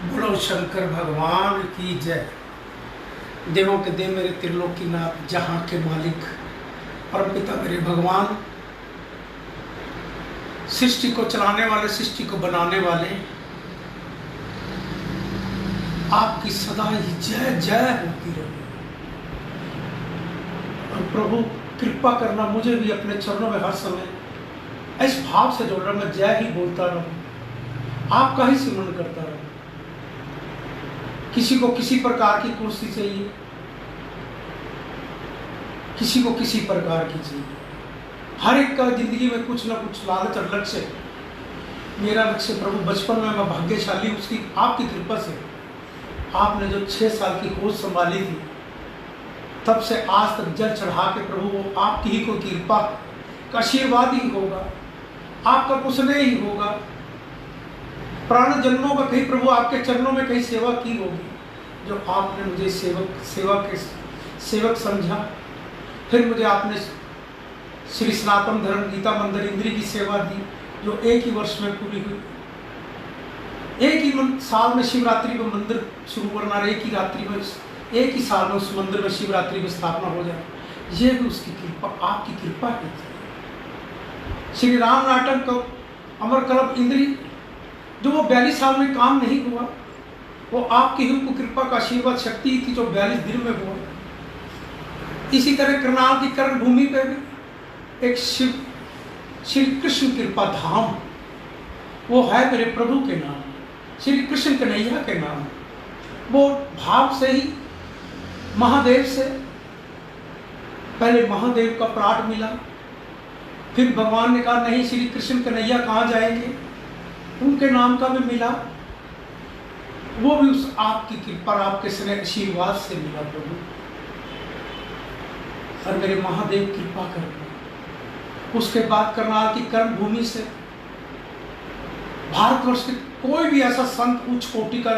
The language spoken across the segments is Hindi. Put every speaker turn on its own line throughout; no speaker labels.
बोलो शंकर भगवान की जय। देवों के देव मेरे त्रिलोकीनाथ, जहाँ के मालिक परमपिता मेरे भगवान, सृष्टि को चलाने वाले, सृष्टि को बनाने वाले, आपकी सदा ही जय जय होती रहे। और प्रभु कृपा करना, मुझे भी अपने चरणों में हर समय इस भाव से जोड़ रहा, मैं जय ही बोलता रहूं, आपका ही सिमरन करता रहूं। किसी को किसी प्रकार की कुर्सी चाहिए, किसी को किसी प्रकार की चाहिए। हर एक का जिंदगी में कुछ ना कुछ लालच और लक्ष्य है। मेरा लक्ष्य प्रभु, बचपन में मैं भाग्यशाली उसकी आपकी कृपा से, आपने जो 6 साल की होश संभाली थी, तब से आज तक जल चढ़ा के प्रभु वो आपकी ही कोई कृपा का आशीर्वाद ही होगा, आपका कुछ नहीं होगा। प्राण जन्मों का कहीं प्रभु आपके चरणों में कहीं सेवा की होगी, जो आपने मुझे सेवा के सेवक समझा। फिर मुझे आपने श्री सनातन धर्म गीता मंदिर इंद्री की सेवा दी, जो एक ही वर्ष में पूरी हुई। एक ही साल में शिवरात्रि में मंदिर शुरू करना, एक ही रात्रि में, एक ही साल में उस मंदिर में शिवरात्रि में स्थापना हो जाए, ये भी उसकी कृपा, आपकी कृपा है। श्री राम नाटक को अमर कलब इंद्री, जो वो 42 साल में काम नहीं हुआ, वो आपकी ही कृपा का आशीर्वाद शक्ति थी, जो 42 दिन में हुआ। इसी तरह करनाल की कर्ण भूमि पे भी एक श्री कृष्ण कृपा धाम, वो है मेरे प्रभु के नाम, श्री कृष्ण कन्हैया के नाम। वो भाव से ही महादेव से, पहले महादेव का प्राट मिला, फिर भगवान ने कहा नहीं, श्री कृष्ण कन्हैया कहाँ जाएंगे, उनके नाम का भी मिला। वो भी उस आपकी कृपा, आपके स्नेह आशीर्वाद से मिला प्रभु। और मेरे महादेव कृपा करना। उसके बाद करनाल की कर्म भूमि से भारतवर्ष के कोई भी ऐसा संत उच्च कोटि का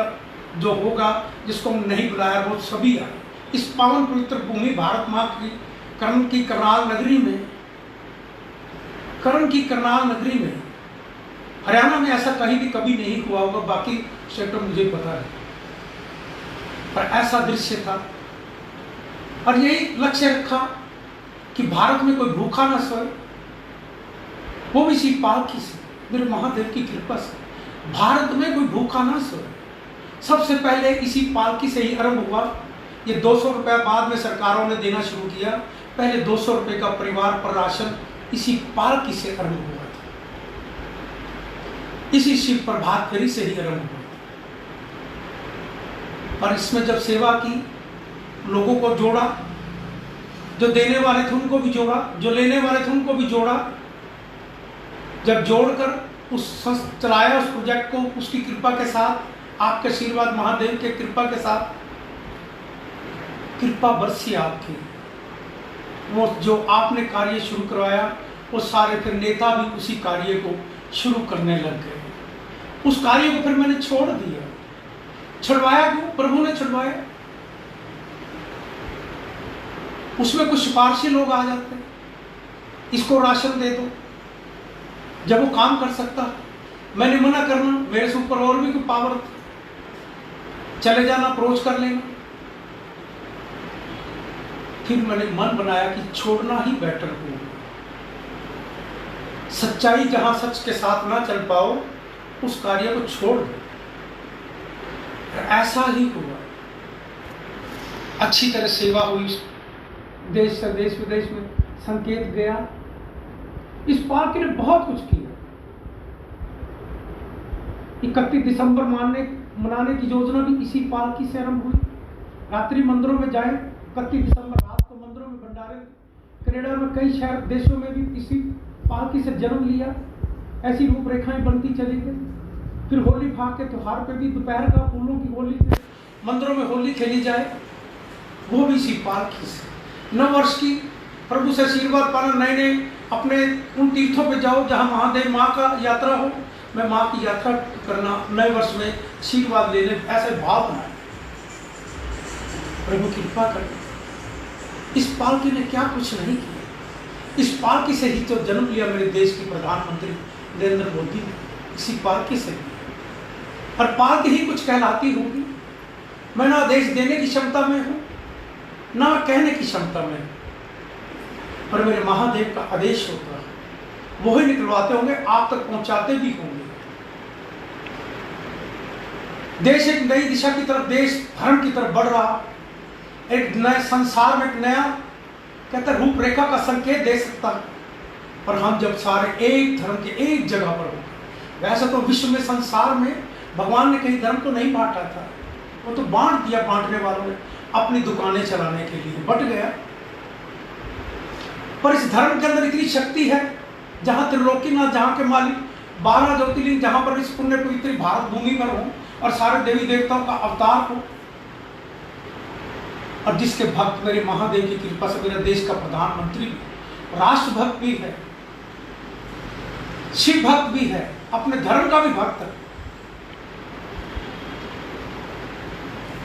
जो होगा जिसको हम नहीं बुलाया, वो सभी आए इस पावन पवित्र भूमि भारत माँ की कर्ण की करनाल नगरी में, कर्ण की करनाल नगरी में। हरियाणा में ऐसा कहीं भी कभी नहीं हुआ होगा, बाकी क्षेत्र मुझे पता है, पर ऐसा दृश्य था। और यही लक्ष्य रखा कि भारत में कोई भूखा ना सोए, वो भी इसी पालकी से, मेरे महादेव की कृपा से भारत में कोई भूखा ना सोए। सबसे पहले इसी पालकी से ही आरंभ हुआ। ये 200 रुपया बाद में सरकारों ने देना शुरू किया, पहले 200 रुपये का परिवार पर राशन इसी पालकी से आरंभ हुआ था, इसी शिव प्रभात फेरी से ही आरंभ हुआ। और इसमें जब सेवा की, लोगों को जोड़ा, जो देने वाले थे उनको भी जोड़ा, जो लेने वाले थे उनको भी जोड़ा। जब जोड़कर चलाया उस प्रोजेक्ट को, उसकी कृपा के साथ, आपके आशीर्वाद महादेव के कृपा के साथ, कृपा बरसी आपकी। वो जो आपने कार्य शुरू करवाया, वो सारे फिर नेता भी उसी कार्य को शुरू करने लग गए। उस कार्य को फिर मैंने छोड़ दिया। छुड़वाया क्यों? प्रभु ने छुड़वाया। उसमें कुछ सिफारशी लोग आ जाते, इसको राशन दे दो, जब वो काम कर सकता। मैंने मना करना, मेरे से ऊपर और भी कोई पावर, चले जाना, अप्रोच कर लेना। फिर मैंने मन बनाया कि छोड़ना ही बेटर हो। सच्चाई जहां सच के साथ ना चल पाओ, उस कार्य को छोड़ दो। ऐसा ही हुआ। अच्छी तरह सेवा हुई, देश से देश विदेश में संकेत गया। इस पालकी ने बहुत कुछ किया। 31 दिसंबर मनाने की योजना भी इसी पालकी से आरंभ हुई। रात्रि मंदिरों में जाए, 31 दिसंबर रात को मंदिरों में भंडारे, कनाडा में कई शहर देशों में भी इसी पालकी से जन्म लिया। ऐसी रूपरेखाएं बनती चली गई। फिर होली भाग के त्योहार पे भी दोपहर का फूलों की होली पे मंदिरों में होली खेली जाए, वो भी इसी पालकी से। नव वर्ष की प्रभु से आशीर्वाद पाना, नए नए अपने उन तीर्थों पे जाओ जहाँ महादेव माँ का यात्रा हो। मैं माँ की यात्रा करना, नए वर्ष में आशीर्वाद लेने, ऐसे भाव बनाए। प्रभु कृपा कर। इस पालकी ने क्या कुछ नहीं किया। इस पालकी से ही तो जन्म लिया मेरे देश के प्रधानमंत्री नरेंद्र मोदी ने, इसी पालकी से। पर पाल के ही कुछ कहलाती होंगी। मैं ना आदेश देने की क्षमता में हूं, ना कहने की क्षमता में, पर मेरे महादेव का आदेश होता है, वो ही निकलवाते होंगे, आप तक पहुंचाते भी होंगे। देश एक नई दिशा की तरफ, देश धर्म की तरफ बढ़ रहा, एक नए संसार में एक नया कहते रूपरेखा का संकेत दे सकता है। पर हम जब सारे एक धर्म के एक जगह पर होंगे। वैसे तो विश्व में, संसार में भगवान ने कहीं धर्म को नहीं बांटा था, वो तो बांट दिया बांटने वालों ने अपनी दुकानें चलाने के लिए, बट गया। पर इस धर्म के अंदर इतनी शक्ति है, जहां त्रिलोकीनाथ, जहां के मालिक 12 ज्योतिर्लिंग, जहां पर इस पुण्य पवित्र भारत भूमि पर हो और सारे देवी देवताओं का अवतार हो, और जिसके भक्त मेरे महादेव की कृपा से मेरे देश का प्रधानमंत्री भी, राष्ट्रभक्त भी है, शिव भक्त भी है, अपने धर्म का भी भक्त है।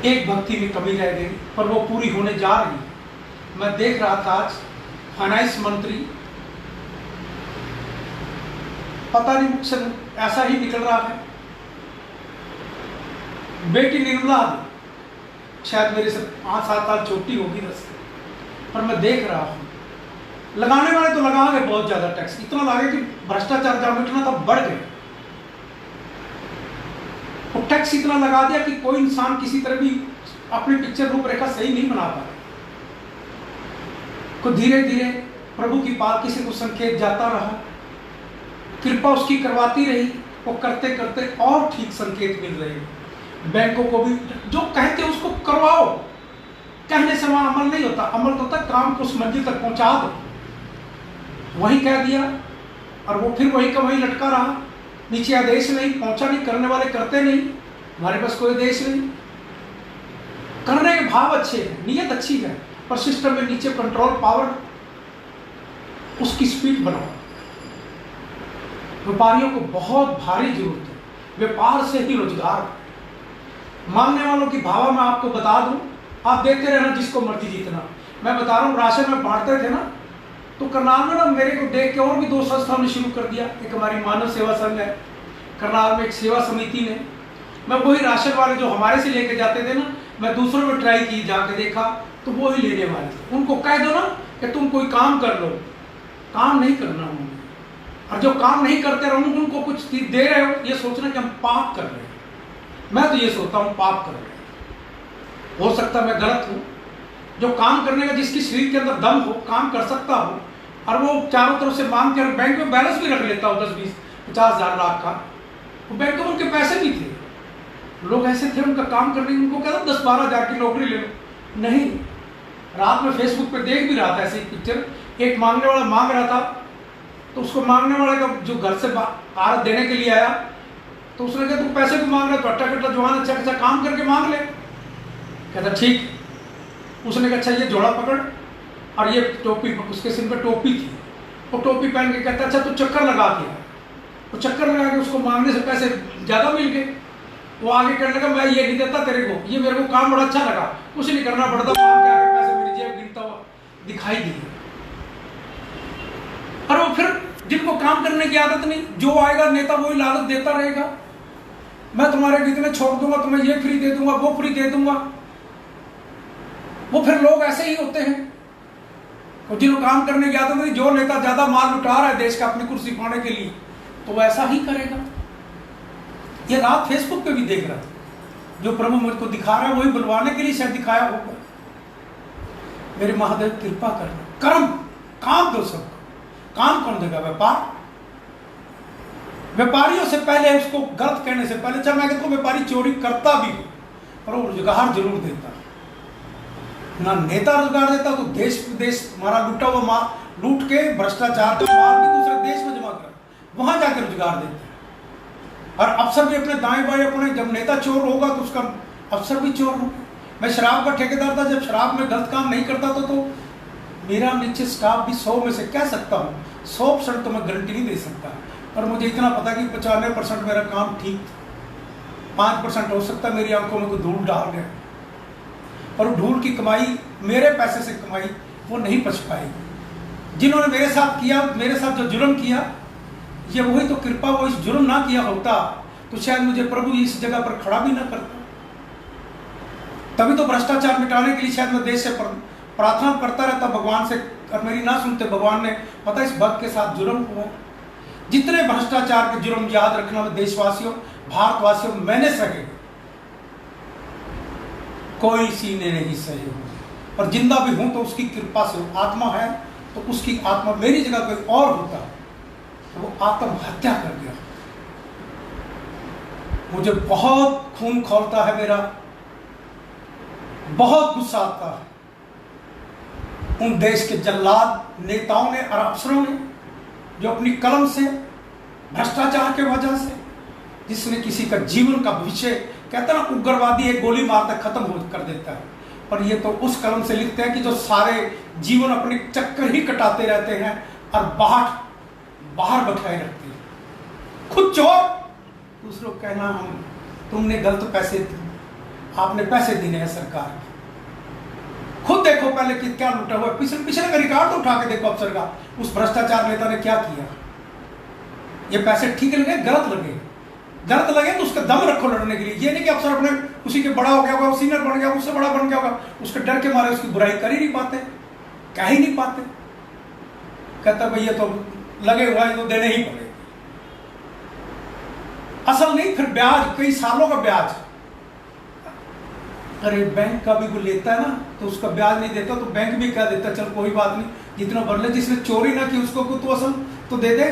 एक भक्ति में कमी रह गई, पर वो पूरी होने जा रही। मैं देख रहा था आज फाइनेंस मंत्री, पता नहीं मुझसे ऐसा ही निकल रहा है, बेटी निर्मला, शायद मेरे से 5-7 साल छोटी होगी, 10, पर मैं देख रहा हूं लगाने वाले तो लगा गए बहुत ज्यादा टैक्स, इतना लगे कि भ्रष्टाचार जहां मिटना था बढ़ गए। वो टैक्स इतना लगा दिया कि कोई इंसान किसी तरह भी अपनी पिक्चर रूपरेखा सही नहीं बना पाया। तो धीरे धीरे प्रभु की पालकी से कुछ संकेत जाता रहा, कृपा उसकी करवाती रही, वो करते करते और ठीक संकेत मिल रहे हैं। बैंकों को भी जो कहते हैं उसको करवाओ, कहने से वहां अमल नहीं होता, अमल तो होता काम को उस मंजिल तक पहुंचा दो। वही कह दिया और वो फिर वही का वही लटका रहा, नीचे आदेश नहीं, पहुंचा नहीं, करने वाले करते नहीं, हमारे पास कोई आदेश नहीं। करने के भाव अच्छे हैं, नियत अच्छी है, पर सिस्टम में नीचे कंट्रोल पावर, उसकी स्पीड बनाओ। व्यापारियों को बहुत भारी जरूरत है, व्यापार से ही रोजगार। मांगने वालों की भावा मैं आपको बता दूं, आप देखते रहना जिसको मर्जी जितना। मैं बता रहा हूँ, राशन में बांटते थे ना, तो करनाल में ना मेरे को देख के और भी 2 संस्थाओं ने शुरू कर दिया। एक हमारी मानव सेवा संघ है करनाल में, एक सेवा समिति ने, मैं वही राशन वाले जो हमारे से लेके जाते थे ना, मैं दूसरों में ट्राई की, जाके देखा तो वो ही लेने वाले थे। उनको कह दो ना कि तुम कोई काम कर लो, काम नहीं करना उन्होंने, और जो काम नहीं करते रहो उनको कुछ दे रहे हो, ये सोचना कि हम पाप कर रहे हैं। मैं तो ये सोचता हूँ पाप कर रहे हैं। हो सकता मैं गलत हूँ, जो काम करने का जिसकी शरीर के अंदर दम हो, काम कर सकता हो, और वो चारों तरफ से मांग कर बैंक में बैलेंस भी रख लेता हो 10-20-50 हज़ार लाख का, वो बैंक में उनके पैसे भी थे। लोग ऐसे थे, उनका काम करने की उनको कहता 10-12 हज़ार की नौकरी ले लो, नहीं। रात में फेसबुक पे देख भी रहा था ऐसी पिक्चर, एक मांगने वाला मांग रहा था, तो उसको मांगने वाले का जो घर से भारत देने के लिए आया, तो उसने कहा तू पैसे क्यों मांग रहा है, तो अट्टा-कट्टा जवान अच्छा अच्छा काम करके मांग ले। कहता ठीक। उसने कहा अच्छा ये जोड़ा पकड़, और ये टोपी, उसके सिर पे टोपी थी, वो टोपी पहन के कहता अच्छा तू चक्कर लगा के, वो चक्कर लगा के उसको मांगने से पैसे ज़्यादा मिल गए। वो आगे करने लगा मैं ये नहीं देता तेरे को, ये मेरे को काम बड़ा अच्छा लगा, कुछ नहीं करना पड़ता, मांग के आगे पैसे मेरी जेब गिनता हुआ दिखाई दिए। और वो फिर जिनको काम करने की आदत नहीं, जो आएगा नेता वही लालच देता रहेगा, मैं तुम्हारे गीत में छोड़ दूंगा, तुम्हें ये फ्री दे दूंगा, वो फ्री दे दूंगा। वो फिर लोग ऐसे ही होते हैं, और जिनको काम करने की आदत नहीं, जो नेता ज्यादा माल लुटा रहा है देश का अपनी कुर्सी पाने के लिए, तो वो ऐसा ही करेगा। ये रात फेसबुक पे भी देख रहा था, जो प्रभु मुझको दिखा रहा है वही बुलवाने के लिए शायद दिखाया होगा। मेरे महादेव कृपा करना, कर्म काम दो सबको। काम कौन देगा? व्यापार। व्यापारियों से पहले, उसको गलत कहने से पहले, जब मैं कहता हूं व्यापारी चोरी करता भी हो, पर वो रोजगार जरूर देता। ना नेता रोजगार देता तो देश विदेश हमारा लूटा हुआ माल लूट के भ्रष्टाचार का माल भी दूसरे देश में जमा कर वहां जाकर रोजगार देते हैं। और अफसर भी अपने दाएं बाएं, अपने जब नेता चोर होगा तो उसका अफसर भी चोर होगा। मैं शराब का ठेकेदार था, जब शराब में गलत काम नहीं करता था तो मेरा नीचे स्टाफ भी 100 में से कह सकता हूँ 100% तो मैं गारंटी नहीं दे सकता, पर मुझे इतना पता कि 95% मेरा काम ठीक था। 5% हो सकता है मेरी आंखों में कोई धूल डाल गया, और धूल की कमाई, मेरे पैसे से कमाई, वो नहीं बच पाएगी। जिन्होंने मेरे साथ किया, मेरे साथ जो जुर्म किया, ये वही तो कृपा, वो इस जुर्म ना किया होता तो शायद मुझे प्रभु इस जगह पर खड़ा भी ना करता। तभी तो भ्रष्टाचार मिटाने के लिए शायद मैं देश से प्रार्थना करता रहता भगवान से, और मेरी ना सुनते भगवान ने पता इस भक्त के साथ जुर्म हुआ। जितने भ्रष्टाचार के जुर्म याद रखना देशवासियों, भारतवासियों, मैंने सहे, कोई सीने नहीं सहे होंगे। और जिंदा भी हूं तो उसकी कृपा से, आत्मा है तो उसकी आत्मा, मेरी जगह कोई और होता तो वो आत्महत्या कर गया। मुझे बहुत खून खौलता है मेरा, बहुत गुस्सा आता है उन देश के जल्लाद नेताओं ने और अफसरों ने जो अपनी कलम से, भ्रष्टाचार के वजह से, जिसने किसी का जीवन का भविष्य, कहता ना उग्रवादी एक गोली मारकर खत्म कर देता है, पर ये तो उस कलम से लिखते हैं कि जो सारे जीवन अपने चक्कर ही कटाते रहते हैं और बाहर बैठाए रखते हैं। खुद चोर, दूसरों को कहना हम तुमने गलत पैसे, आपने पैसे दिए हैं सरकार के। खुद देखो पहले कि क्या लूटा हुआ, पिछले का रिकॉर्ड तो उठा के देखो अफसर का, उस भ्रष्टाचार नेता ने क्या किया। ये पैसे ठीक लगे, गलत लगे तो उसका दम रखो लड़ने के लिए। ये नहीं कि अफसर अपने उसी के बड़ा हो गया होगा, सीनियर बन गया, उससे बड़ा बन गया होगा, उसके डर के मारे उसकी बुराई कर ही नहीं पाते, कह ही नहीं पाते। कहता भैया तो लगे हुआ है तो देने ही पड़ेगा। असल नहीं, फिर ब्याज, कई सालों का ब्याज। अरे बैंक का भी कोई लेता है ना तो उसका ब्याज नहीं देता तो बैंक भी कह देता चल कोई बात नहीं, जितना भर ले, जिसने चोरी ना की उसको तो असल तो दे दे,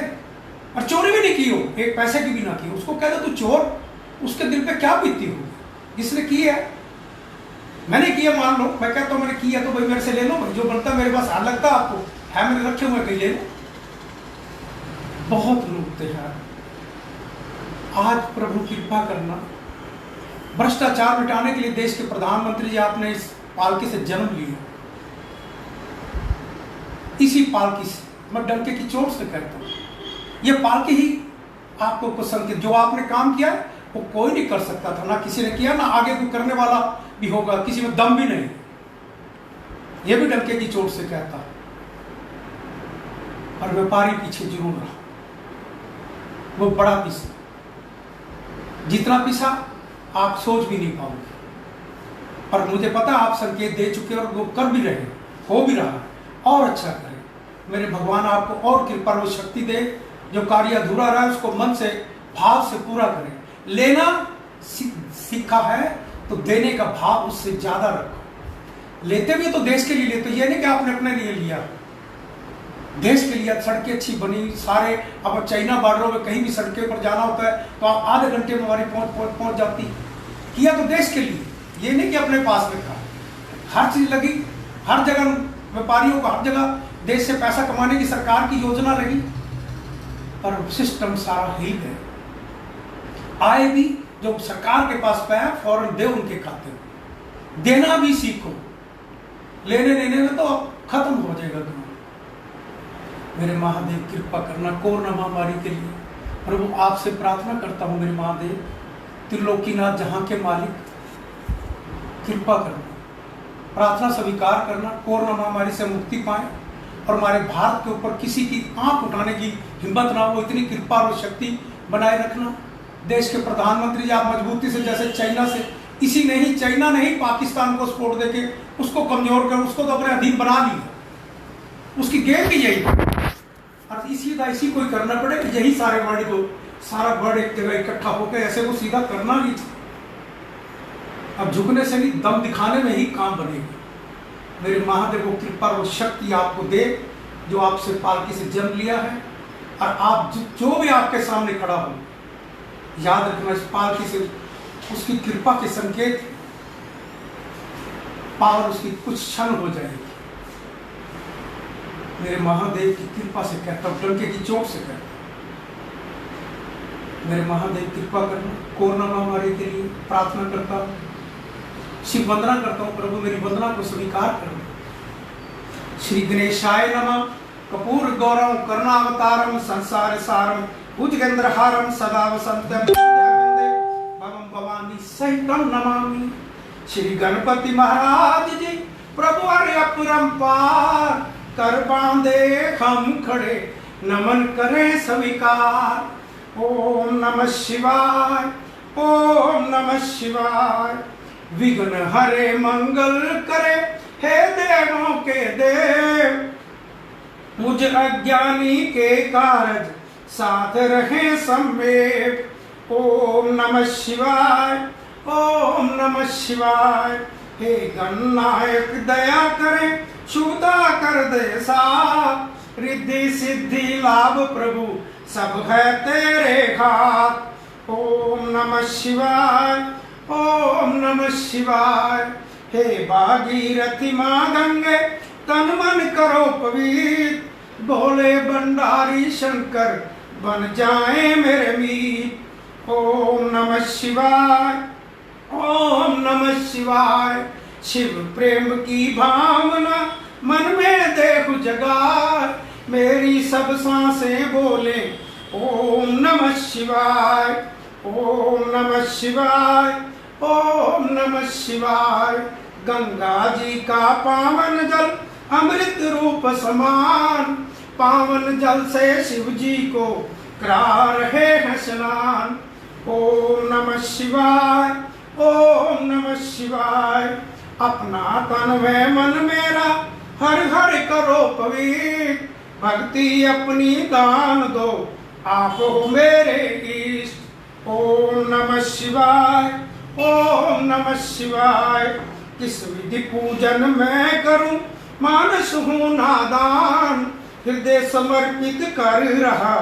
और चोरी भी नहीं की हो, एक पैसे की भी ना की, उसको कह दे तू चोर, उसके दिल पे क्या बीतती होगी। जिसने की है, मैंने किया मान लो, मैं कहता हूं मैंने किया तो भाई मेरे से ले लो, जो बनता मेरे पास हाथ लगता आपको है, मेरे रखे हुए कहीं ले लो। बहुत लूटते हैं। आज प्रभु कृपा करना, भ्रष्टाचार मिटाने के लिए देश के प्रधानमंत्री जी आपने इस पालकी से जन्म लिया। इसी पालकी से मैं डंके की चोट से कहता हूं, ये पालकी ही आपको कुछ संकेत, जो आपने काम किया वो कोई नहीं कर सकता था, ना किसी ने किया, ना आगे कोई करने वाला भी होगा, किसी में दम भी नहीं। ये भी डंके की चोट से कहता, और व्यापारी पीछे जरूर रहा, वो बड़ा पीसा, जितना पीसा आप सोच भी नहीं पाओगे। पर मुझे पता आप संकेत दे चुके और वो कर भी रहे, हो भी रहा, और अच्छा करें। मेरे भगवान आपको और कृपा और शक्ति दे, जो कार्य अधूरा रहा है उसको मन से, भाव से पूरा करें। लेना सीखा है तो देने का भाव उससे ज्यादा रखो। लेते भी तो देश के लिए लेते, ये नहीं कि आपने अपने लिए लिया, देश के लिए। सड़कें अच्छी बनी, सारे, अब चाइना बॉर्डरों में कहीं भी सड़कें पर जाना होता है तो आप आधे घंटे में हमारी पहुंच जाती। किया तो देश के लिए, ये नहीं कि अपने पास में था। हर चीज लगी, हर जगह व्यापारियों को, हर जगह देश से पैसा कमाने की सरकार की योजना लगी, पर सिस्टम सारा हिल गया। आए भी जो सरकार के पास पाया फौरन दे उनके खाते में। देना भी सीखो, लेने देने में तो अब खत्म हो जाएगा तुम्हारा। मेरे महादेव कृपा करना कोरोना महामारी के लिए। प्रभु आपसे प्रार्थना करता हूँ मेरे महादेव, त्रिलोकीनाथ जहां के मालिक, कृपा करना, प्रार्थना स्वीकार करना, कोरोना महामारी से मुक्ति पाए और हमारे भारत के ऊपर किसी की आंख उठाने की हिम्मत ना हो, इतनी कृपा और शक्ति बनाए रखना। देश के प्रधानमंत्री जी आप मजबूती से, जैसे चाइना से, इसी नहीं, चाइना नहीं, पाकिस्तान को सपोर्ट देके उसको कमजोर कर, उसको तो अपने अधीन बना लिया, उसकी गेम भी यही और इसी कोई करना पड़े, यही सारे वर्ड को, सारा वर्ड एक जगह इकट्ठा होकर ऐसे को सीधा करना ही था। अब झुकने से नहीं, दम दिखाने में ही काम बनेगा। मेरे महादेव को कृपा और शक्ति आपको दे, जो आपसे पालकी से जन्म लिया है, और आप जो भी आपके सामने खड़ा हो, याद रखना इस पालकी से उसकी कृपा के संकेत पावर उसकी कुछ क्षण हो जाएगी। मेरे महादेव की कृपा से कहता हूँ, डंके की चोट से कहता हूँ, मेरे महादेव कृपा करना। कोरोना महामारी के लिए प्रार्थना करता हूँ, शिव वंदना करता हूँ, प्रभु मेरी वंदना को स्वीकार करना। श्री गणेशाय नमः। कपूर गौरम करुणावतारम संसार सारम भुजगेंद्रहारम सदा वसंतम भवम भवानी सहितम नमामि। श्री गणपति महाराज जी प्रभु अपरंपार, कर बांधे हम खड़े, नमन करें स्वीकार। ओम नमः शिवाय, ओम नमः शिवाय। विघ्न हरे मंगल करे, हे देवों के देव, मुझ अज्ञानी के कारज साथ रहे संवेद। ओम नमः शिवाय, ओम नमः शिवाय। हे गणनायक दया करे, छूता कर दे साथ, रिद्धि सिद्धि लाभ प्रभु सब है तेरे हाथ। ओम नमः शिवाय, ओम नमः शिवाय। हे भागीरथी माँ गंगे, तन मन करो पवित्र, भोले भंडारी शंकर बन जाए मेरे मीत। ओम नमः शिवाय, ओम नमः शिवाय। शिव प्रेम की भावना मन में देखो जगा, मेरी सब सांसें बोले ओम नमः शिवाय, ओम नमः शिवाय, ओम नमः शिवाय। गंगा जी का पावन जल अमृत रूप समान, पावन जल से शिव जी को करा रहे हैं स्नान। ओम नमः शिवाय, ओम नमः शिवाय। अपना तन व मन मेरा हर हर करो पवित्र, भक्ति अपनी दान दो आप हो मेरे इष्ट। ओम नमः शिवाय, ओम नमः शिवाय। किस विधि पूजन मैं करूं, मानस हूं नादान, हृदय समर्पित कर रहा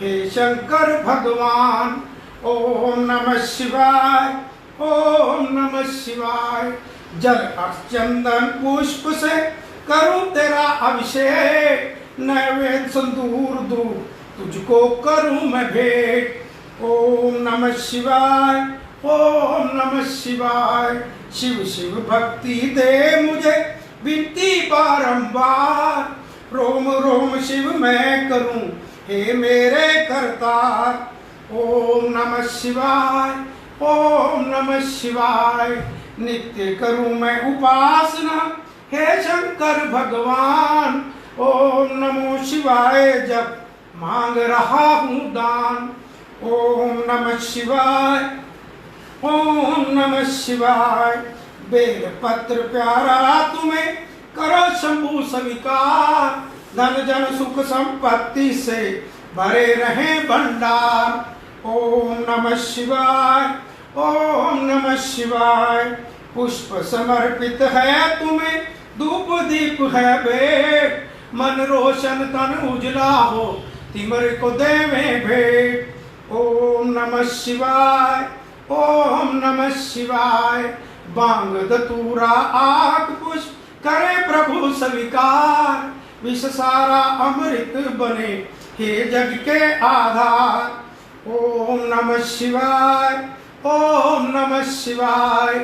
हे शंकर भगवान। ओम नमः शिवाय, ओम नमः शिवाय। जल चंदन पुष्प से करूं तेरा अभिषेक, नैवेद्य संदूर दूं तुझको करूं मैं भेंट। ओम नमः शिवाय, ओम नमः शिवाय। शिव शिव भक्ति दे मुझे विनती बारंबार, रोम रोम शिव मैं करूं हे मेरे करतार। ओम नमः शिवाय, ओम नमः शिवाय। नित्य करूं मैं उपासना हे शंकर भगवान, ओम नमो शिवाय जब मांग रहा हूं दान। ओम नमः शिवाय, ओम नमः शिवाय। बेल पत्र प्यारा तुम्हें करो शंभु स्वीकार, धन जन सुख संपत्ति से भरे रहे भंडार। ओम नमः शिवाय, ओम नमः शिवाय। पुष्प समर्पित है तुम्हें, धूप दीप है भेंट, मन रोशन तन उजला हो तिमर को देवे भेंट। ओम नमः शिवाय, ओम नमः शिवाय। बांग धतूरा आक पुष्प करे प्रभु स्वीकार, विष सारा अमृत बने हे जग के आधार। ओम नमः शिवाय, ओम नमः शिवाय।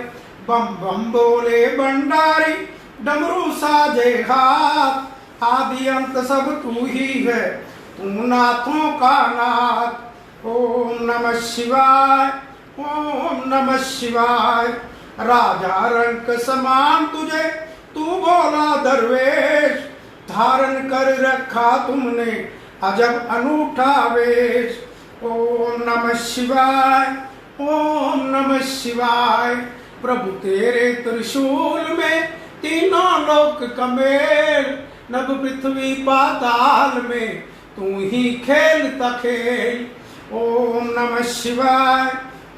बम बम बोले भंडारी, डमरू साजे हाथ, आदि अंत सब तू ही है, तू नाथों का नाथ। ओम नमः शिवाय, ओम नमः शिवाय। राजा रंक समान तुझे तू बोला दरवेश, धारण कर रखा तुमने अजब अनूठा वेश। ओम नमः शिवाय, ओम नमः शिवाय। प्रभु तेरे त्रिशूल में तीनों लोक कमेल, नभ पृथ्वी पाताल में तू ही खेलता खेल। ओम नमः शिवाय,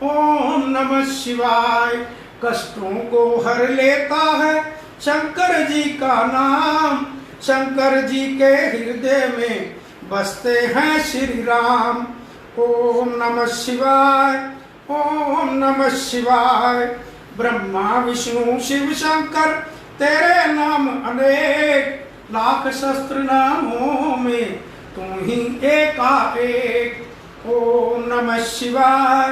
ओम नमः शिवाय। कष्टों को हर लेता है शंकर जी का नाम, शंकर जी के हृदय में बसते हैं श्री राम। ओम नमः शिवाय, ओम नमः शिवाय। ब्रह्मा विष्णु शिव शंकर तेरे नाम अनेक, लाख शस्त्र नामों में तू ही एकाएक। ओम नमः शिवाय,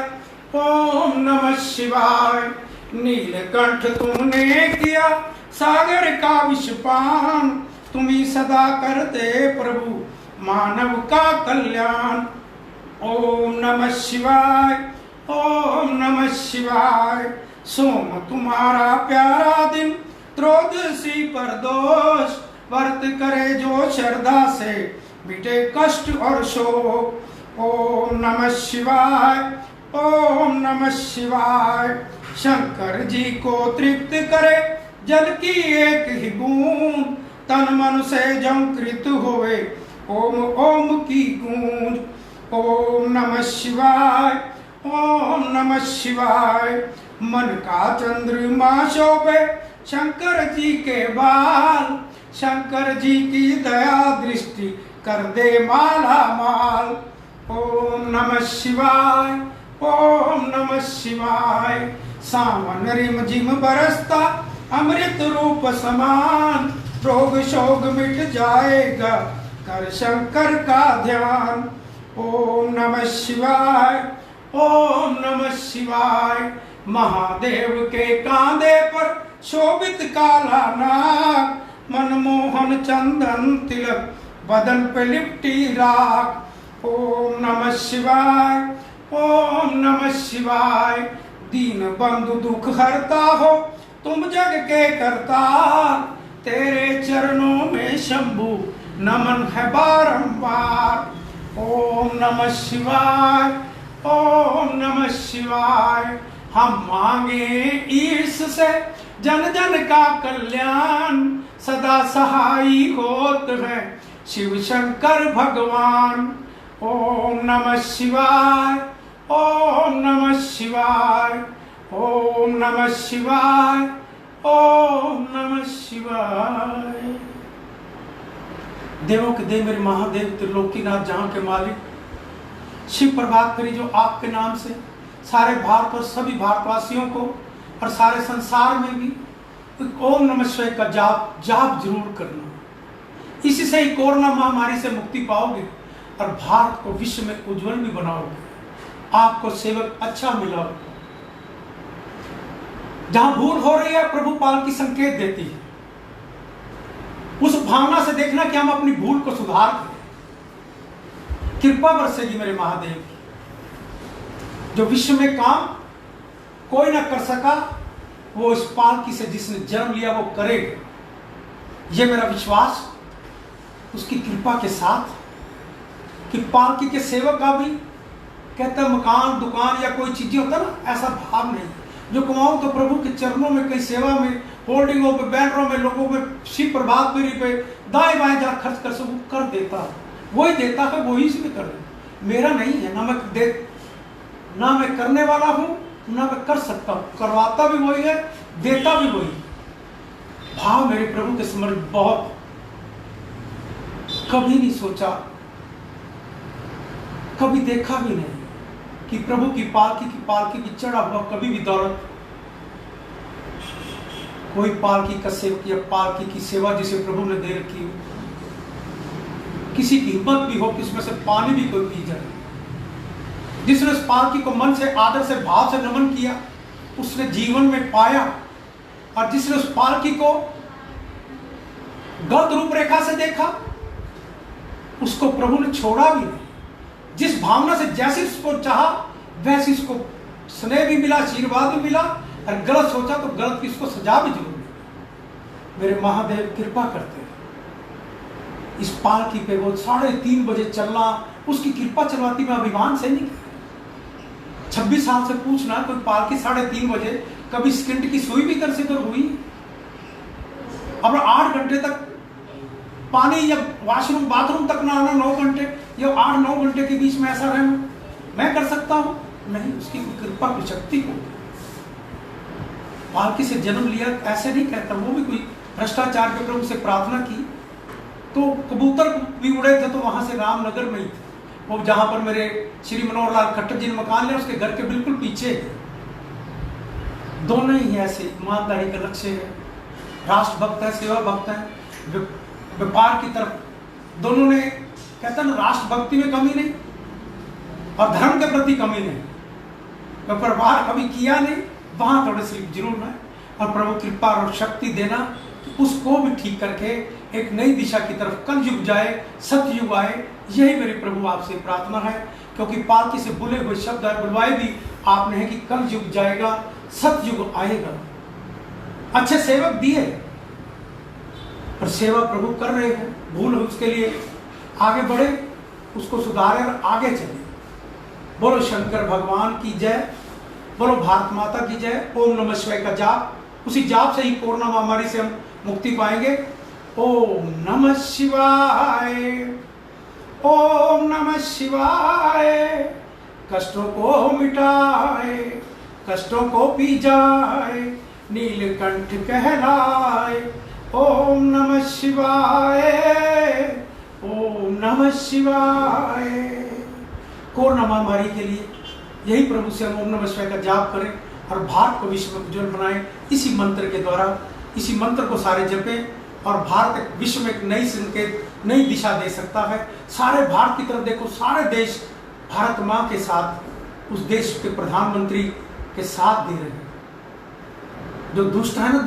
ओम नमः शिवाय। नीलकंठ तुमने किया सागर का विषपान, तुम ही सदा करते प्रभु मानव का कल्याण। ओम नमः शिवाय, ओम नमः शिवाय। सोम तुम्हारा प्यारा दिन, त्रयोदशी पर दोष, व्रत करे जो श्रद्धा से मिटे कष्ट और शोक। ओम नमः शिवाय, ओम नमः शिवाय। शंकर जी को तृप्त करे जल की एक ही बूंद, तन मन से जंकृत होवे ओम ओम की गूंज। ओम नमः शिवाय, ओम नमः शिवाय। मन का चंद्रमा शोभे शंकर जी के बाल, शंकर जी की दया दृष्टि कर दे माला माल। ओम नमः शिवाय, ओम नमः शिवाय। सावन रिम झिम बरसता अमृत रूप समान, रोग शोक मिट जाएगा कर शंकर का ध्यान। ओम नमः शिवाय, ओम नमः शिवाय। महादेव के कांधे पर शोभित काला नाग, मनमोहन चंदन तिलक बदन पे लिपटी राख। ओम नमः शिवाय, ओम नमः शिवाय। दीन बंधु दुख हरता हो तुम जग के करता, तेरे चरणों में शंभु नमन है बारंबार। ओम नमः शिवाय, ओम नमः शिवाय। हम मांगे ईश से जन जन का कल्याण, सदा सहाई होत है शिव शंकर भगवान। ओम नमः शिवाय, ओम नमः शिवाय, ओम नमः शिवाय, ओम नमः शिवाय। देवों के देव मेरे महादेव त्रिलोकीनाथ जहां के मालिक, शिव प्रभात करी जो आपके नाम से सारे भारत और सभी भारतवासियों को और सारे संसार में भी ओम नमः शिवाय का जाप जरूर करना। इसी से ही कोरोना महामारी से मुक्ति पाओगे और भारत को विश्व में उज्जवल भी बनाओगे। आपको सेवक अच्छा मिला। जहां भूल हो रही है प्रभु पाल की संकेत देती है, उस भावना से देखना कि हम अपनी भूल को सुधार करें। कृपा बरसेगी मेरे महादेव की। जो विश्व में काम कोई ना कर सका, वो इस पालकी से जिसने जन्म लिया वो करेगा। ये मेरा विश्वास उसकी कृपा के साथ कि पालकी के सेवक का भी कहता मकान दुकान या कोई चीजें होता ना, ऐसा भाव नहीं। जो कमाऊं तो प्रभु के चरणों में, कई सेवा में, होर्डिंगों पे, बैनरों में, लोगों में, शिव प्रभात फेरी पे दाएं बाएं जहाँ खर्च कर सकूं कर देता। वही देता है, वही इसमें कर दे। मेरा नहीं है ना मैं करने वाला हूं ना मैं कर सकता हूं। करवाता भी वही है, देता भी वही। भाव मेरे प्रभु के समर्थ बहुत। कभी नहीं सोचा, कभी देखा भी नहीं कि प्रभु की पालकी की चढ़ा हुआ कभी भी दौलत कोई पालकी का सेवक या पालकी की सेवा जिसे प्रभु ने दे रखी हो, किसी की हिम्मत भी हो कि उसमें से पानी भी कोई पी जाए। जिसने उस पालकी को मन से आदर से भाव से नमन किया उसने जीवन में पाया, और जिसने उस पालकी को गलत रूपरेखा से देखा उसको प्रभु ने छोड़ा भी नहीं। जिस भावना से जैसे उसको चाहा वैसे इसको स्नेह भी मिला, आशीर्वाद भी मिला, और गलत सोचा तो गलत की इसको सजा भी जरूर मिली। मेरे महादेव कृपा करते हैं। इस पालकी पे वो 3:30 बजे चलना, उसकी कृपा चलवाती मैं अभिमान से नहीं। 26 साल से पूछना कोई पालकी 3:30 बजे कभी स्किंट की सुई भी कंसिडर हुई? अब 8 घंटे तक पानी या वॉशरूम बाथरूम तक ना आना, 9 घंटे या 8-9 घंटे के बीच में ऐसा रहना मैं कर सकता हूं? नहीं, उसकी कृपा की शक्ति को। पालकी से जन्म लिया ऐसे नहीं कहता, वो भी कोई भ्रष्टाचार के प्रभु से प्रार्थना की तो कबूतर भी उड़े थे तो वहां से रामनगर में ही थे। वो जहां पर मेरे श्री मनोहर लाल खट्टर जी ने मकान लिया उसके घर के बिल्कुल पीछे। दोनों ही ऐसे ईमानदारी का लक्ष्य है, राष्ट्र भक्त है, सेवा भक्त है, व्यापार की तरफ दोनों ने कहता ना राष्ट्र भक्ति में कमी नहीं और धर्म के प्रति कमी नहीं। व्यापार कभी किया नहीं, वहां थोड़े से जरूर है। और प्रभु कृपा और शक्ति देना कि उसको भी ठीक करके एक नई दिशा की तरफ कल युग जाए, सतयुग आए। यही मेरे प्रभु आपसे प्रार्थना है, क्योंकि पालकी से बुले हुए शब्द बुलवाए भी आपने है कि कल युग जाएगा, सतयुग आएगा। अच्छे सेवक दिए पर सेवा प्रभु कर रहे हैं, भूल हो उसके लिए आगे बढ़े, उसको सुधारे और आगे चले। बोलो शंकर भगवान की जय, बोलो भारत माता की जय। ओम नमः शिवाय का जाप, उसी जाप से ही कोरोना महामारी से हम मुक्ति पाएंगे। ओम नमः शिवाय, ओम नमः शिवाय। कष्टों को मिटाए, कष्टों को पी जाए, नीलकंठ कहलाए। ओम नमः शिवाय, ओम नमः शिवाय। कोरोना महामारी के लिए यही प्रभु से हम ओम नमः शिवाय का जाप करें और भारत को विश्व में उज्ज्वल बनाएं। इसी मंत्र के द्वारा, इसी मंत्र को सारे जपें और भारत विश्व में एक नई संकेत, नई दिशा दे सकता है। सारे भारत की तरफ देखो, सारे देश भारत माँ के साथ, उस देश के प्रधानमंत्री के साथ दे रहे हैं। जो दुष्ट है ना,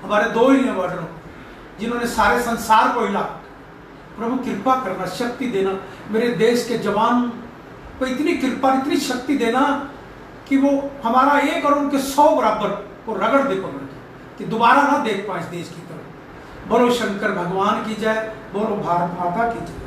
हमारे दो ही है वर्णों, जिन्होंने सारे संसार को हिला। प्रभु कृपा करना, शक्ति देना, मेरे देश के जवान को इतनी कृपा, इतनी शक्ति देना कि वो हमारा एक और उनके 100 बराबर को रगड़ दे पकड़ के, कि दोबारा ना देख पाए इस देश की तरफ। बोलो शंकर भगवान की जय, बोलो भारत माता की जय।